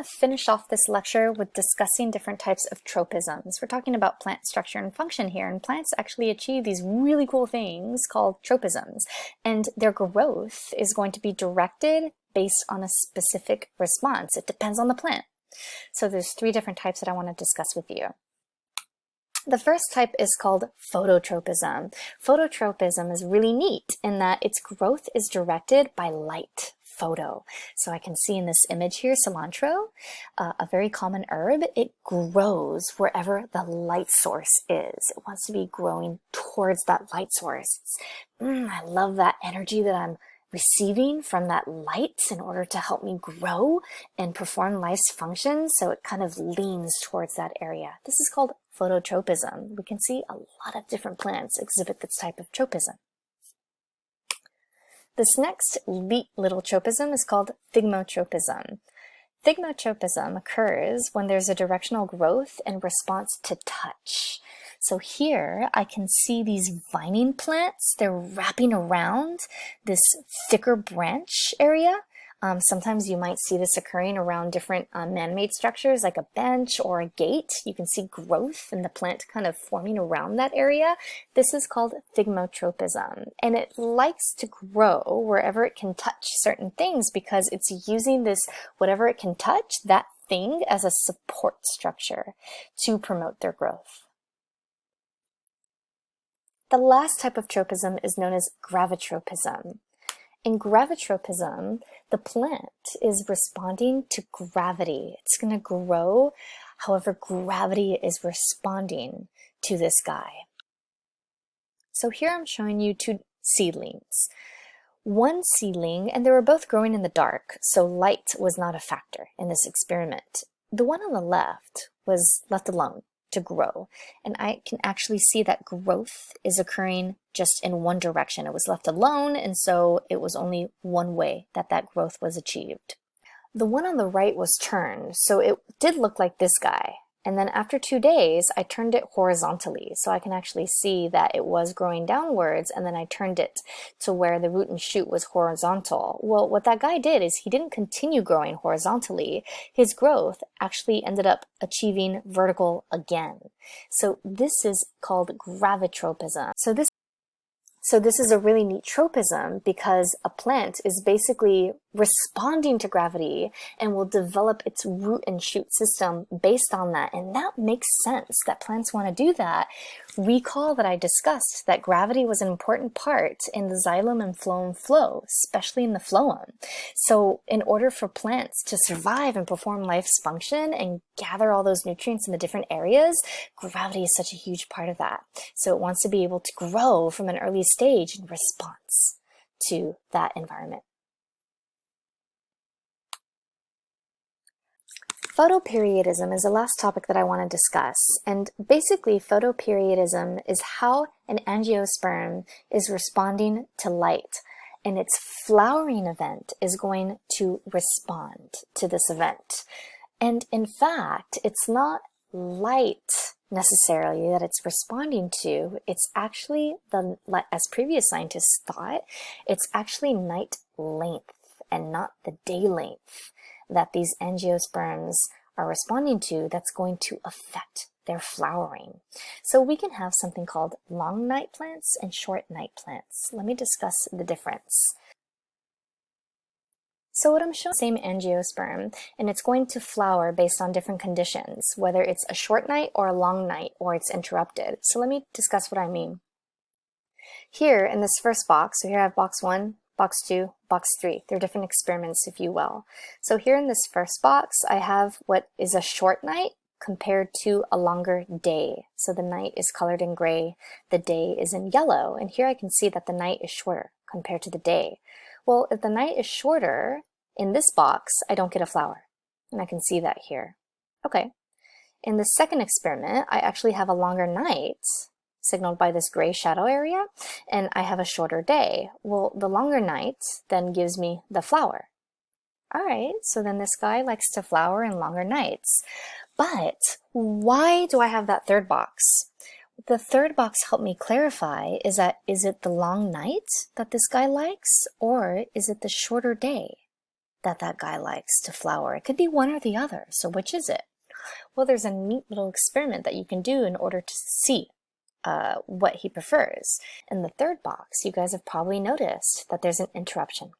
want to finish off this lecture with discussing different types of tropisms. We're talking about plant structure and function here, and plants actually achieve these really cool things called tropisms, and their growth is going to be directed based on a specific response. It depends on the plant. So there's three different types that I want to discuss with you. The first type is called phototropism. Phototropism is really neat in that its growth is directed by light. Photo. So I can see in this image here, cilantro, a very common herb, it grows wherever the light source is. It wants to be growing towards that light source. I love that energy that I'm receiving from that light in order to help me grow and perform life's functions. So it kind of leans towards that area. This is called phototropism. We can see a lot of different plants exhibit this type of tropism. This next neat little tropism is called Thigmotropism. Thigmotropism occurs when there's a directional growth in response to touch. So here I can see these vining plants. They're wrapping around this thicker branch area. Sometimes you might see this occurring around different man-made structures like a bench or a gate. You can see growth in the plant kind of forming around that area. This is called Thigmotropism, and it likes to grow wherever it can touch certain things because it's using this, whatever it can touch, that thing as a support structure to promote their growth. The last type of tropism is known as Gravitropism. In Gravitropism, the plant is responding to gravity. It's going to grow however gravity is responding to this guy. So here I'm showing you two seedlings. One seedling, and they were both growing in the dark, so light was not a factor in this experiment. The one on the left was left alone to grow, and I can actually see that growth is occurring just in one direction. It was left alone, and so it was only one way that that growth was achieved. The one on the right was turned, so it did look like this guy. And then after 2 days, I turned it horizontally, so I can actually see that it was growing downwards, and then I turned it to where the root and shoot was horizontal. Well, what that guy did is he didn't continue growing horizontally. His growth actually ended up achieving vertical again. So this is called gravitropism. So this is a really neat tropism because a plant is basically responding to gravity and will develop its root and shoot system based on that. And that makes sense that plants want to do that. Recall that I discussed that gravity was an important part in the xylem and phloem flow, especially in the phloem. So in order for plants to survive and perform life's function and gather all those nutrients in the different areas, gravity is such a huge part of that. So it wants to be able to grow from an early stage in response to that environment. Photoperiodism is the last topic that I want to discuss, and basically photoperiodism is how an angiosperm is responding to light, and its flowering event is going to respond to this event. And in fact, it's not light necessarily that it's responding to, it's actually, as previous scientists thought, it's actually night length and not the day length that these angiosperms are responding to that's going to affect their flowering. So we can have something called long night plants and short night plants. Let me discuss the difference. So what I'm showing is the same angiosperm, and it's going to flower based on different conditions, whether it's a short night or a long night, or it's interrupted. So let me discuss what I mean. Here in this first box, so here I have box 1, box 2, box 3. They're different experiments, if you will. So here in this first box, I have what is a short night compared to a longer day. So the night is colored in gray, the day is in yellow, and here I can see that the night is shorter compared to the day. Well, if the night is shorter, in this box, I don't get a flower, and I can see that here. Okay. In the second experiment, I actually have a longer night, signaled by this gray shadow area, and I have a shorter day. Well, the longer night then gives me the flower. All right, so then this guy likes to flower in longer nights. But why do I have that third box? The third box helped me clarify is it the long night that this guy likes, or is it the shorter day? that guy likes to flower. It could be one or the other. So which is it? Well, there's a neat little experiment that you can do in order to see what he prefers. In the third box, you guys have probably noticed that there's an interruption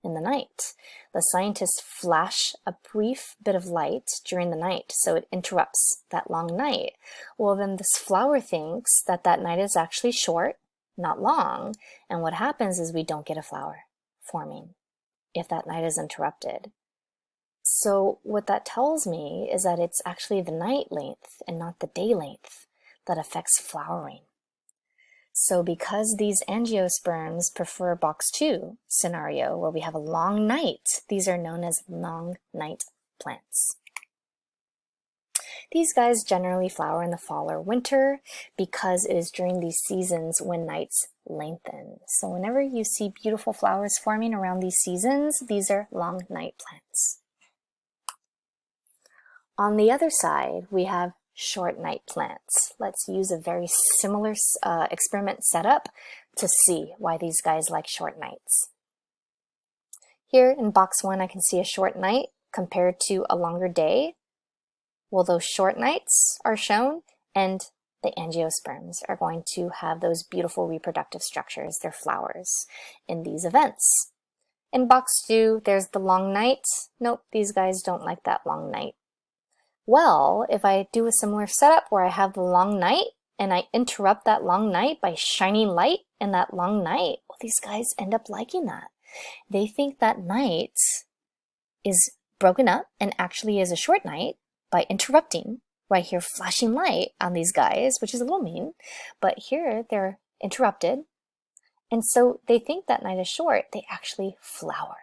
in the night. The scientists flash a brief bit of light during the night, so it interrupts that long night. Well, then this flower thinks that that night is actually short, not long, and what happens is we don't get a flower forming if that night is interrupted. So what that tells me is that it's actually the night length and not the day length that affects flowering. So because these angiosperms prefer box 2 scenario where we have a long night, these are known as long night plants. These guys generally flower in the fall or winter because it is during these seasons when nights lengthen. So whenever you see beautiful flowers forming around these seasons, these are long night plants. On the other side, we have short night plants. Let's use a very similar experiment setup to see why these guys like short nights. Here in box 1, I can see a short night compared to a longer day. Well, those short nights are shown, and the angiosperms are going to have those beautiful reproductive structures, their flowers, in these events. In box 2, there's the long night. Nope, these guys don't like that long night. Well, if I do a similar setup where I have the long night and I interrupt that long night by shining light in that long night, well, these guys end up liking that. They think that night is broken up and actually is a short night by interrupting right here, flashing light on these guys, which is a little mean, but here they're interrupted. And so they think that night is short. They actually flower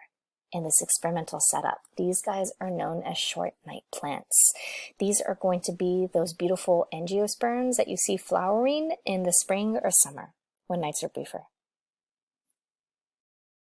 in this experimental setup. These guys are known as short night plants. These are going to be those beautiful angiosperms that you see flowering in the spring or summer when nights are briefer.